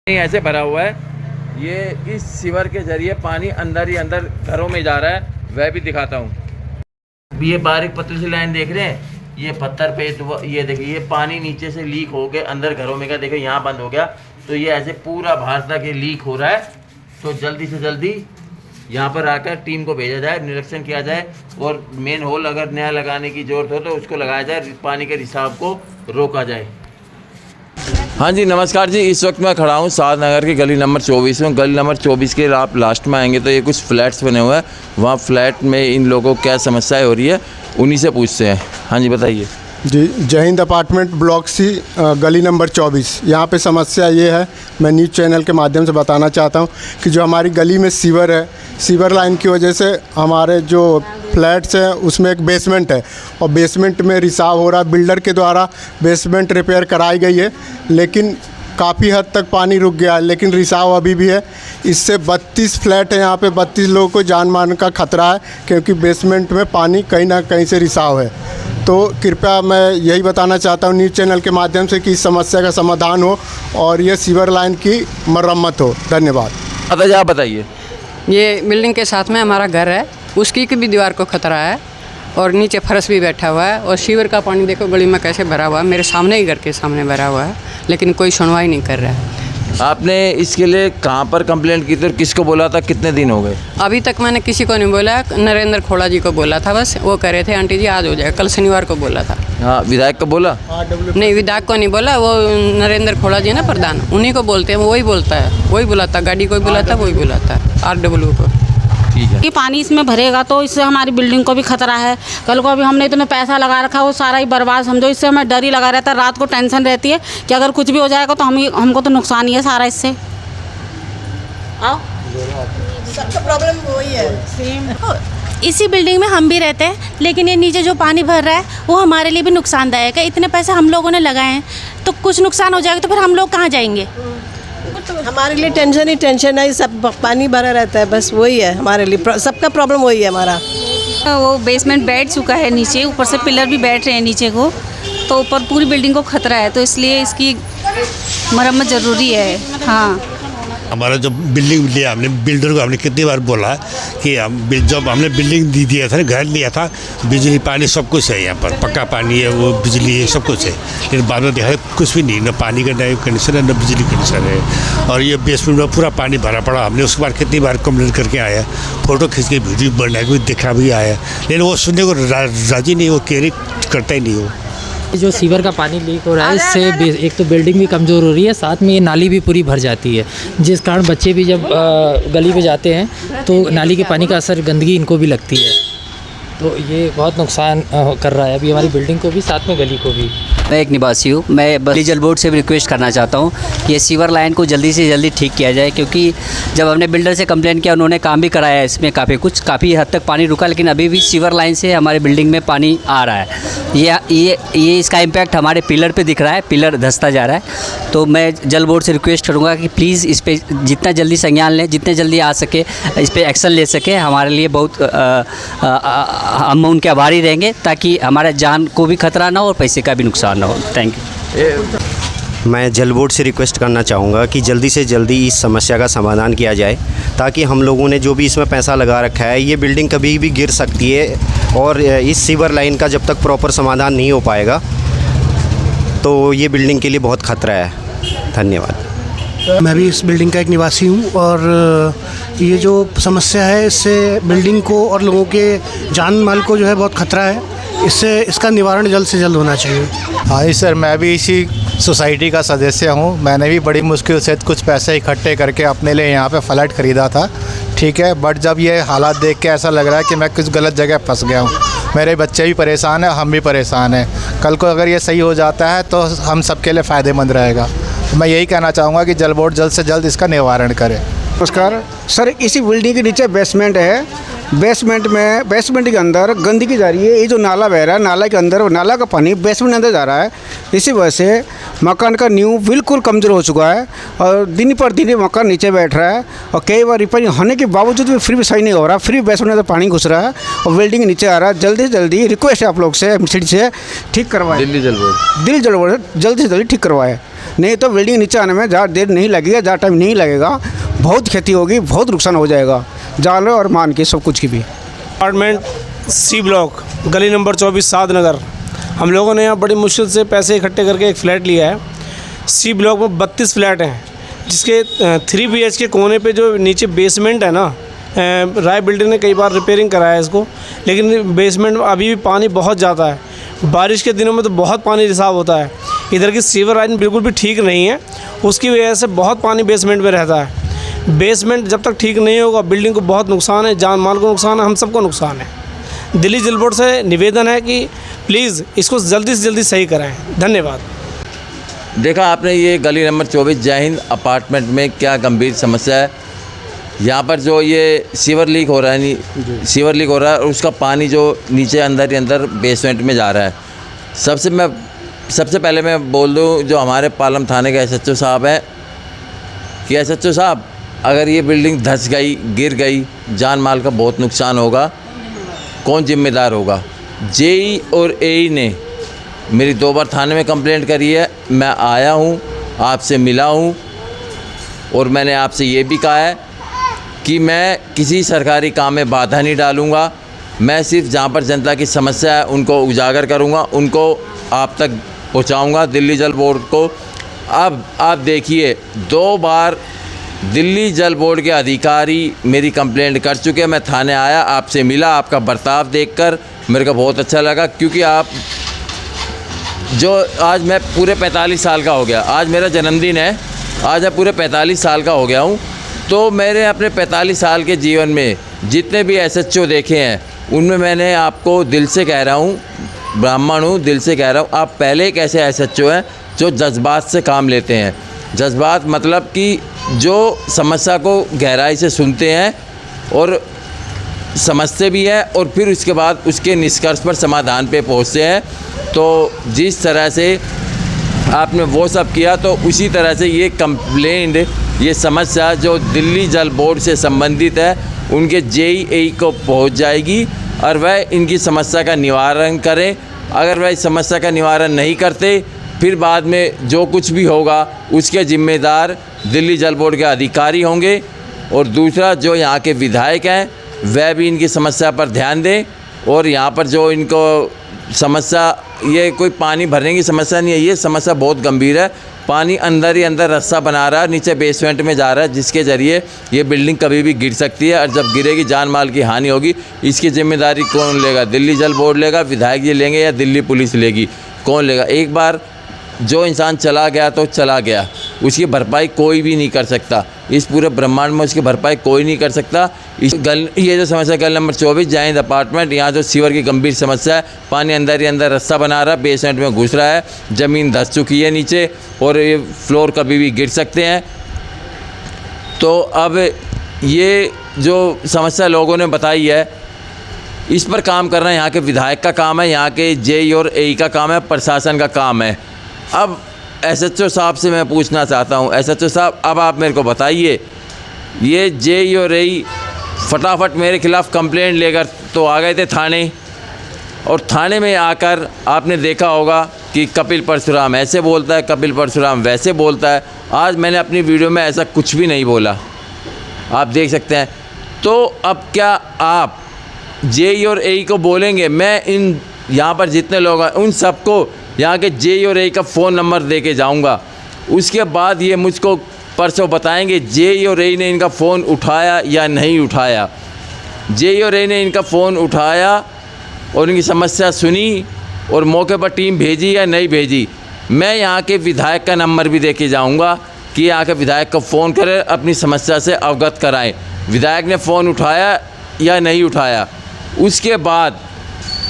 ऐसे भरा हुआ है। ये इस सीवर के जरिए पानी अंदर ही अंदर घरों में जा रहा है, वह भी दिखाता हूँ। ये बारीक पतली सी लाइन देख रहे हैं, ये पत्थर पे तो ये देखिए ये पानी नीचे से लीक हो के अंदर घरों में का देखो यहाँ बंद हो गया, तो ये ऐसे पूरा बाहर तक ये लीक हो रहा है। तो जल्दी से जल्दी यहाँ पर आकर टीम को भेजा जाए, निरीक्षण किया जाए और मेन होल अगर नया लगाने की ज़रूरत हो तो उसको लगाया जाए, पानी के रिसाव को रोका जाए। हाँ जी नमस्कार जी, इस वक्त मैं खड़ा हूँ साध नगर की गली नंबर 24 में। गली नंबर 24 के आप लास्ट में आएंगे तो ये कुछ फ्लैट्स बने हुए हैं, वहाँ फ्लैट में इन लोगों को क्या समस्याएं हो रही है उन्हीं से पूछते हैं। हाँ जी बताइए। जी, जय हिंद अपार्टमेंट ब्लॉक सी गली नंबर 24। यहाँ पे समस्या ये है, मैं न्यूज़ चैनल के माध्यम से बताना चाहता हूँ कि जो हमारी गली में सीवर है, सीवर लाइन की वजह से हमारे जो फ्लैट्स हैं उसमें एक बेसमेंट है और बेसमेंट में रिसाव हो रहा है। बिल्डर के द्वारा बेसमेंट रिपेयर कराई गई है, लेकिन काफ़ी हद तक पानी रुक गया है, लेकिन रिसाव अभी भी है। इससे 32 फ्लैट है, यहाँ पे 32 लोगों को जान मान का खतरा है, क्योंकि बेसमेंट में पानी कहीं ना कहीं से रिसाव है। तो कृपया मैं यही बताना चाहता हूँ न्यूज़ चैनल के माध्यम से कि इस समस्या का समाधान हो और ये सीवर लाइन की मरम्मत हो। धन्यवाद। अच्छा जी आप बताइए। ये बिल्डिंग के साथ में हमारा घर है, उसकी की भी दीवार को खतरा है और नीचे फर्श भी बैठा हुआ है और सीवर का पानी देखो गली में कैसे भरा हुआ है, मेरे सामने ही घर के सामने भरा हुआ है, लेकिन कोई सुनवाई नहीं कर रहा है। आपने इसके लिए कहाँ पर कंप्लेंट की थी और किसको बोला था, कितने दिन हो गए? अभी तक मैंने किसी को नहीं बोला, नरेंद्र खोड़ा जी को बोला था, बस वो कह रहे थे आंटी जी आज हो जाएगा, कल शनिवार को बोला था। हाँ विधायक को बोला? नहीं विधायक को नहीं बोला, वो नरेंद्र खोड़ा जी ना प्रधान, उन्हीं को बोलते हैं, वही बोलता है, वही बुलाता, गाड़ी को बुलाता, वही बुलाता RW को। ठीक है। कि पानी इसमें भरेगा तो इससे हमारी बिल्डिंग को भी खतरा है। कल को अभी हमने इतना पैसा लगा रखा वो सारा ही बर्बाद समझो। इससे हमें डर ही लगा रहता है, रात को टेंशन रहती है कि अगर कुछ भी हो जाएगा तो हमको तो नुकसान ही है सारा इससे। आओ सबका प्रॉब्लम वही है सेम। इसी बिल्डिंग में हम भी रहते हैं, लेकिन ये नीचे जो पानी भर रहा है वो हमारे लिए भी नुकसानदायक है। इतने पैसे हम लोगों ने लगाए हैं तो कुछ नुकसान हो जाएगा तो फिर हम लोग कहाँ जाएंगे? हमारे लिए टेंशन ही टेंशन है, सब पानी भरा रहता है, बस वही है हमारे लिए, सबका प्रॉब्लम वही है हमारा। वो बेसमेंट बैठ चुका है नीचे, ऊपर से पिलर भी बैठ रहे हैं नीचे को, तो ऊपर पूरी बिल्डिंग को खतरा है, तो इसलिए इसकी मरम्मत ज़रूरी है। हाँ हमारा जो बिल्डिंग लिया हमने, बिल्डर को हमने कितनी बार बोला कि हम जब हमने बिल्डिंग दिया था, घर लिया था, बिजली पानी सब कुछ है यहाँ पर, पक्का पानी है, वो बिजली है, सब कुछ है, लेकिन बाद में देखा कुछ भी नहीं, न पानी का न कनेक्शन है न बिजली कनेक्शन है। और ये बेसमेंट में पूरा पानी भरा पड़ा। हमने उसके बाद कितनी बार कंप्लेंट करके आया, फ़ोटो खींच के वीडियो बना के दिखा भी आया, लेकिन वो सुनने को राजी नहीं, वो केयर करता ही नहीं। वो जो सीवर का पानी लीक हो रहा है, इससे एक तो बिल्डिंग भी कमज़ोर हो रही है, साथ में ये नाली भी पूरी भर जाती है, जिस कारण बच्चे भी जब गली में जाते हैं तो नाली के पानी का असर, गंदगी इनको भी लगती है, तो ये बहुत नुकसान कर रहा है अभी हमारी बिल्डिंग को भी, साथ में गली को भी। मैं एक निवासी हूँ, मैं दिल्ली जल बोर्ड से भी रिक्वेस्ट करना चाहता हूँ कि ये सीवर लाइन को जल्दी से जल्दी ठीक किया जाए, क्योंकि जब हमने बिल्डर से कंप्लेंट किया उन्होंने काम भी कराया है, इसमें काफ़ी हद तक पानी रुका, लेकिन अभी भी सीवर लाइन से हमारे बिल्डिंग में पानी आ रहा है। ये इसका इम्पैक्ट हमारे पिलर पे दिख रहा है, पिलर धंसता जा रहा है। तो मैं जल बोर्ड से रिक्वेस्ट करूँगा कि प्लीज़ इस पर जितना जल्दी संज्ञान लें, जितने जल्दी आ सके इस पर एक्शन ले सके, हमारे लिए बहुत हम उनके आभारी रहेंगे, ताकि हमारे जान को भी खतरा ना हो और पैसे का भी नुकसान ना हो। Thank you. मैं जल बोर्ड से रिक्वेस्ट करना चाहूँगा कि जल्दी से जल्दी इस समस्या का समाधान किया जाए, ताकि हम लोगों ने जो भी इसमें पैसा लगा रखा है, ये बिल्डिंग कभी भी गिर सकती है, और इस सीवर लाइन का जब तक प्रॉपर समाधान नहीं हो पाएगा तो ये बिल्डिंग के लिए बहुत खतरा है। धन्यवाद। मैं भी इस बिल्डिंग का एक निवासी हूँ और ये जो समस्या है इससे बिल्डिंग को और लोगों के जान माल को जो है बहुत खतरा है, इसका निवारण जल्द से जल्द होना चाहिए। हाँ जी सर, मैं भी इसी सोसाइटी का सदस्य हूँ। मैंने भी बड़ी मुश्किल से कुछ पैसे इकट्ठे करके अपने लिए यहाँ पे फ्लैट ख़रीदा था, ठीक है, बट जब ये हालात देख के ऐसा लग रहा है कि मैं कुछ गलत जगह फंस गया हूँ। मेरे बच्चे भी परेशान हैं, हम भी परेशान हैं। कल को अगर ये सही हो जाता है तो हम सबके लिए फ़ायदेमंद रहेगा। मैं यही कहना चाहूँगा कि जल बोर्ड जल्द से जल्द इसका निवारण करे। नमस्कार सर, इसी बिल्डिंग के नीचे बेसमेंट है, बेसमेंट के अंदर गंदगी जा रही है। ये जो नाला बह रहा है, नाला के अंदर, नाला का पानी बेसमेंट के अंदर जा रहा है। इसी वजह से मकान का नींव बिल्कुल कमज़ोर हो चुका है और दिन पर दिन मकान नीचे बैठ रहा है, और कई बार रिपेयरिंग होने के बावजूद भी फिर भी सही नहीं हो रहा, फिर भी बेसमेंट में पानी घुस रहा है और बिल्डिंग नीचे आ रहा है। जल्दी से जल्दी रिक्वेस्ट है आप लोग से, एमसीडी से ठीक करवाएं। दिल्ली जल बोर्ड जल्दी से जल्दी ठीक करवाएं। नहीं तो बिल्डिंग नीचे आने में ज़्यादा देर नहीं लगेगा, ज़्यादा टाइम नहीं लगेगा, बहुत क्षति होगी, बहुत नुकसान हो जाएगा जान और मान के सब कुछ की भी। अपार्टमेंट सी ब्लॉक गली नंबर 24 साद नगर। हम लोगों ने यहाँ बड़ी मुश्किल से पैसे इकट्ठे करके एक फ़्लैट लिया है। सी ब्लॉक में 32 फ्लैट हैं, जिसके 3 BHK कोने पे जो नीचे बेसमेंट है ना, राय बिल्डर ने कई बार रिपेयरिंग कराया है इसको, लेकिन बेसमेंट में अभी भी पानी बहुत ज़्यादा है। बारिश के दिनों में तो बहुत पानी रिसाव होता है। इधर की सीवर लाइन बिल्कुल भी ठीक नहीं है, उसकी वजह से बहुत पानी बेसमेंट में रहता है। बेसमेंट जब तक ठीक नहीं होगा बिल्डिंग को बहुत नुकसान है, जान माल को नुकसान है, हम सबको नुकसान है। दिल्ली जल बोर्ड से निवेदन है कि प्लीज़ इसको जल्दी से जल्दी सही कराएं। धन्यवाद। देखा आपने ये गली नंबर 24 जय हिंद अपार्टमेंट में क्या गंभीर समस्या है। यहाँ पर जो ये सीवर लीक हो रहा है, सीवर लीक हो रहा है और उसका पानी जो नीचे अंदर ही अंदर बेसमेंट में जा रहा है। सबसे पहले मैं बोल दूँ जो हमारे पालम थाने के SHO साहब हैं कि SHO साहब, अगर ये बिल्डिंग धंस गई, गिर गई, जान माल का बहुत नुकसान होगा, कौन जिम्मेदार होगा। JE और AE ने मेरी 2 बार थाने में कंप्लेंट करी है। मैं आया हूँ, आपसे मिला हूँ और मैंने आपसे ये भी कहा है कि मैं किसी सरकारी काम में बाधा नहीं डालूँगा। मैं सिर्फ जहाँ पर जनता की समस्या है उनको उजागर करूँगा, उनको आप तक पहुँचाऊँगा, दिल्ली जल बोर्ड को। अब आप देखिए 2 बार दिल्ली जल बोर्ड के अधिकारी मेरी कंप्लेंट कर चुके हैं। मैं थाने आया, आपसे मिला, आपका बर्ताव देखकर मेरे को बहुत अच्छा लगा, क्योंकि आप जो आज मैं पूरे 45 साल का हो गया, आज मेरा जन्मदिन है, आज मैं पूरे 45 साल का हो गया हूँ। तो मैंने अपने 45 साल के जीवन में जितने भी SHO देखे हैं उनमें मैंने आपको दिल से कह रहा हूँ, ब्राह्मण हूँ, दिल से कह रहा हूँ, आप पहले एक ऐसे SHO हैं जो जज्बात से काम लेते हैं। जज्बात मतलब कि जो समस्या को गहराई से सुनते हैं और समझते भी हैं और फिर उसके बाद उसके निष्कर्ष पर समाधान पे पहुँचते हैं। तो जिस तरह से आपने वो सब किया, तो उसी तरह से ये कंप्लेंट, ये समस्या जो दिल्ली जल बोर्ड से संबंधित है उनके JE AE को पहुंच जाएगी और वह इनकी समस्या का निवारण करें। अगर वह इस समस्या का निवारण नहीं करते, फिर बाद में जो कुछ भी होगा उसके ज़िम्मेदार दिल्ली जल बोर्ड के अधिकारी होंगे। और दूसरा, जो यहाँ के विधायक हैं वह भी इनकी समस्या पर ध्यान दें। और यहाँ पर जो इनको समस्या, ये कोई पानी भरने की समस्या नहीं है, ये समस्या बहुत गंभीर है। पानी अंदर ही अंदर रास्ता बना रहा है, नीचे बेसमेंट में जा रहा है, जिसके ज़रिए ये बिल्डिंग कभी भी गिर सकती है और जब गिरेगी जान माल की हानि होगी। इसकी जिम्मेदारी कौन लेगा? दिल्ली जल बोर्ड लेगा, विधायक जी लेंगे या दिल्ली पुलिस लेगी? कौन लेगा? एक बार जो इंसान चला गया तो चला गया, उसकी भरपाई कोई भी नहीं कर सकता। इस पूरे ब्रह्मांड में उसकी भरपाई कोई नहीं कर सकता। ये जो समस्या गल नंबर 24 जय हिंद अपार्टमेंट, यहाँ जो सीवर की गंभीर समस्या है, पानी अंदर ही अंदर रास्ता बना रहा है, बेसमेंट में घुस रहा है, ज़मीन धंस चुकी है नीचे और ये फ्लोर कभी भी गिर सकते हैं। तो अब ये जो समस्या लोगों ने बताई है, इस पर काम करना यहाँ के विधायक का काम है, यहाँ के JE और AE का काम है, प्रशासन का काम है। अब SHO साहब से मैं पूछना चाहता हूँ, SHO साहब, अब आप मेरे को बताइए, ये JE और AE फटाफट मेरे खिलाफ़ कंप्लेंट लेकर तो आ गए थे थाने, और थाने में आकर आपने देखा होगा कि कपिल परशुराम ऐसे बोलता है, कपिल परशुराम वैसे बोलता है। आज मैंने अपनी वीडियो में ऐसा कुछ भी नहीं बोला, आप देख सकते हैं। तो अब क्या आप JE और AE को बोलेंगे? मैं इन यहाँ पर जितने लोग हैं उन सबको यहाँ के JE और AE का फ़ोन नंबर दे के जाऊँगा, उसके बाद ये मुझको परसों बताएंगे JE और AE ने इनका फ़ोन उठाया या नहीं उठाया। JE और AE ने इनका फ़ोन उठाया और इनकी समस्या सुनी और मौके पर टीम भेजी या नहीं भेजी। मैं यहाँ के विधायक का नंबर भी दे के जाऊँगा कि यहाँ के विधायक को फ़ोन करें, अपनी समस्या से अवगत कराएं। विधायक ने फ़ोन उठाया या नहीं उठाया, उसके बाद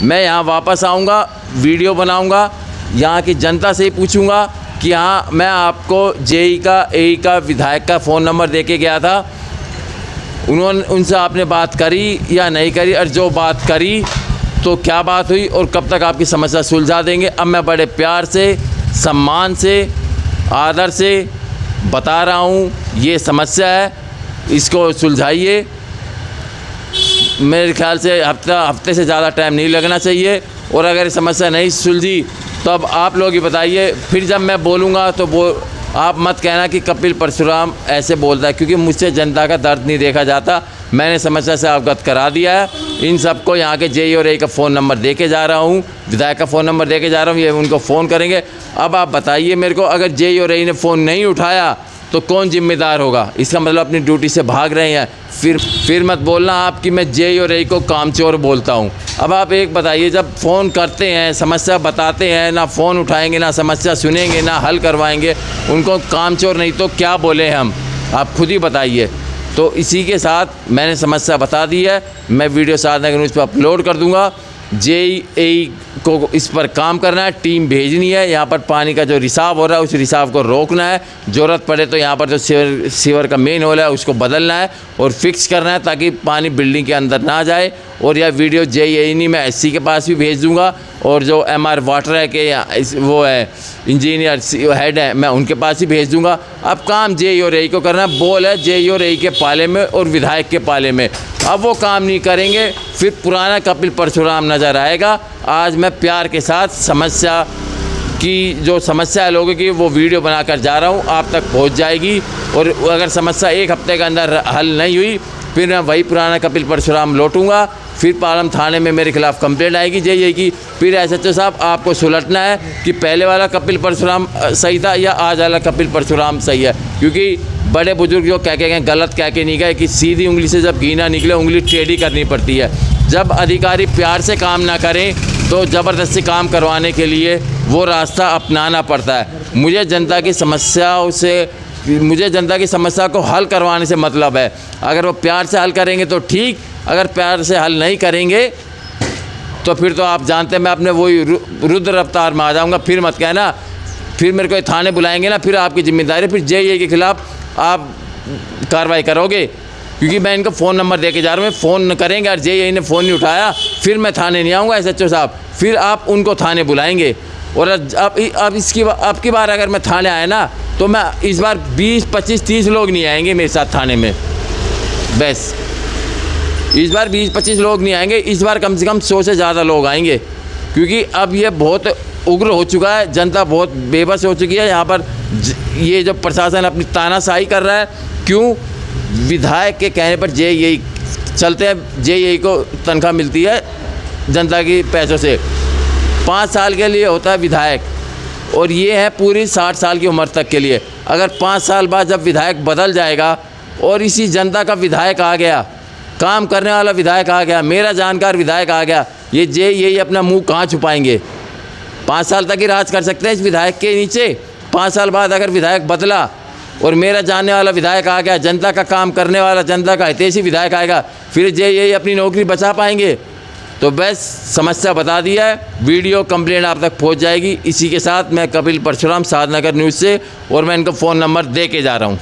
मैं यहाँ वापस आऊँगा, वीडियो बनाऊँगा, यहाँ की जनता से ही पूछूँगा कि हाँ, मैं आपको JE का, AE का, विधायक का फ़ोन नंबर दे के गया था, उनसे आपने बात करी या नहीं करी, और जो बात करी तो क्या बात हुई और कब तक आपकी समस्या सुलझा देंगे। अब मैं बड़े प्यार से, सम्मान से, आदर से बता रहा हूँ, ये समस्या है, इसको सुलझाइए। मेरे ख्याल से हफ्ते से ज़्यादा टाइम नहीं लगना चाहिए, और अगर समस्या नहीं सुलझी तो अब आप लोग ही बताइए। फिर जब मैं बोलूँगा तो वो आप मत कहना कि कपिल परशुराम ऐसे बोलता है, क्योंकि मुझसे जनता का दर्द नहीं देखा जाता। मैंने समस्या से अवगत करा दिया है। इन सबको यहाँ के जेई और ए का फ़ोन नंबर दे के जा रहा हूँ, विधायक का फ़ोन नंबर दे के जा रहा हूँ, ये उनको फ़ोन करेंगे। अब आप बताइए मेरे को, अगर जेई और ए ने फ़ोन नहीं उठाया तो कौन जिम्मेदार होगा? इसका मतलब अपनी ड्यूटी से भाग रहे हैं। फिर मत बोलना आप कि मैं जेई और ए को कामचोर बोलता हूँ। अब आप एक बताइए, जब फ़ोन करते हैं, समस्या बताते हैं, ना फ़ोन उठाएंगे, ना समस्या सुनेंगे, ना हल करवाएंगे, उनको कामचोर नहीं तो क्या बोले हम? आप खुद ही बताइए। तो इसी के साथ मैंने समस्या बता दी है। मैं वीडियो साधना न्यूज़ पर अपलोड कर दूँगा। जेई को इस पर काम करना है, टीम भेजनी है। यहाँ पर पानी का जो रिसाव हो रहा है उस रिसाव को रोकना है। ज़रूरत पड़े तो यहाँ पर जो सीवर का मेन होल है उसको बदलना है और फिक्स करना है, ताकि पानी बिल्डिंग के अंदर ना जाए। और यह वीडियो जेई नहीं, मैं एससी के पास भी भेज दूँगा, और जो एमआर वाटर है कि वो है इंजीनियर हेड है, मैं उनके पास ही भेज दूँगा। अब काम जेई और ए को करना है। बोल है जेई और ए के पाले में और विधायक के पाले में। अब वो काम नहीं करेंगे, फिर पुराना कपिल परशुराम नज़र आएगा। आज मैं प्यार के साथ समस्या की, जो समस्या है लोगों की, वो वीडियो बनाकर जा रहा हूँ, आप तक पहुँच जाएगी। और अगर समस्या एक हफ्ते के अंदर हल नहीं हुई, फिर मैं वही पुराना कपिल परशुराम लौटूंगा। फिर पालम थाने में मेरे खिलाफ़ कंप्लेंट आएगी जेई की। फिर एसएचओ साहब आपको सुलटना है कि पहले वाला कपिल परशुराम सही था या आज वाला कपिल परशुराम सही है। क्योंकि बड़े बुजुर्ग जो कह के गए, गलत कह के नहीं गए कि सीधी उंगली से जब घी ना निकले उंगली टेढ़ी करनी पड़ती है। जब अधिकारी प्यार से काम ना करें तो ज़बरदस्ती काम करवाने के लिए वो रास्ता अपनाना पड़ता है। मुझे जनता की समस्या को हल करवाने से मतलब है। अगर वो प्यार से हल करेंगे तो ठीक, अगर प्यार से हल नहीं करेंगे तो फिर तो आप जानते हैं मैं अपने वही रुद्र अवतार में आ जाऊँगा। फिर मत कहना, फिर मेरे को थाने बुलाएंगे ना, फिर आपकी जिम्मेदारी, फिर जेई के खिलाफ़ आप कार्रवाई करोगे। क्योंकि मैं इनको फ़ोन नंबर दे के जा रहा हूँ, फ़ोन करेंगे और जेई ने फ़ोन नहीं उठाया, फिर मैं थाने नहीं आऊँगा एसएचओ साहब, फिर आप उनको थाने बुलाएंगे। और अब की बार अगर मैं थाने आया ना, तो मैं इस बार 20, 25, 30 लोग नहीं आएंगे मेरे साथ थाने में। बस इस बार 20, 25 लोग नहीं आएंगे, इस बार कम से कम 100 से ज़्यादा लोग आएंगे। क्योंकि अब ये बहुत उग्र हो चुका है, जनता बहुत बेबस हो चुकी है। यहाँ पर ये जो प्रशासन अपनी तानाशाही कर रहा है, क्यों? विधायक के कहने पर जेई चलते हैं। जेई को तनख्वाह मिलती है जनता की पैसों से, 5 साल के लिए होता है विधायक, और ये है पूरी 60 साल की उम्र तक के लिए। अगर 5 साल बाद जब विधायक बदल जाएगा और इसी जनता का विधायक आ गया, काम करने वाला विधायक आ गया, मेरा जानकार विधायक आ गया, ये जेई अपना मुंह कहाँ छुपाएंगे? 5 साल तक ही राज कर सकते हैं इस विधायक के नीचे। 5 साल बाद अगर विधायक बदला और मेरा जानने वाला विधायक आ गया, जनता का काम करने वाला, जनता का हितैषी विधायक आएगा, फिर जेई अपनी नौकरी बचा पाएंगे? तो बस समस्या बता दिया है, वीडियो कंप्लेंट आप तक पहुंच जाएगी। इसी के साथ मैं कपिल परशुराम, साधनगर न्यूज़ से, और मैं इनको फ़ोन नंबर दे के जा रहा हूं।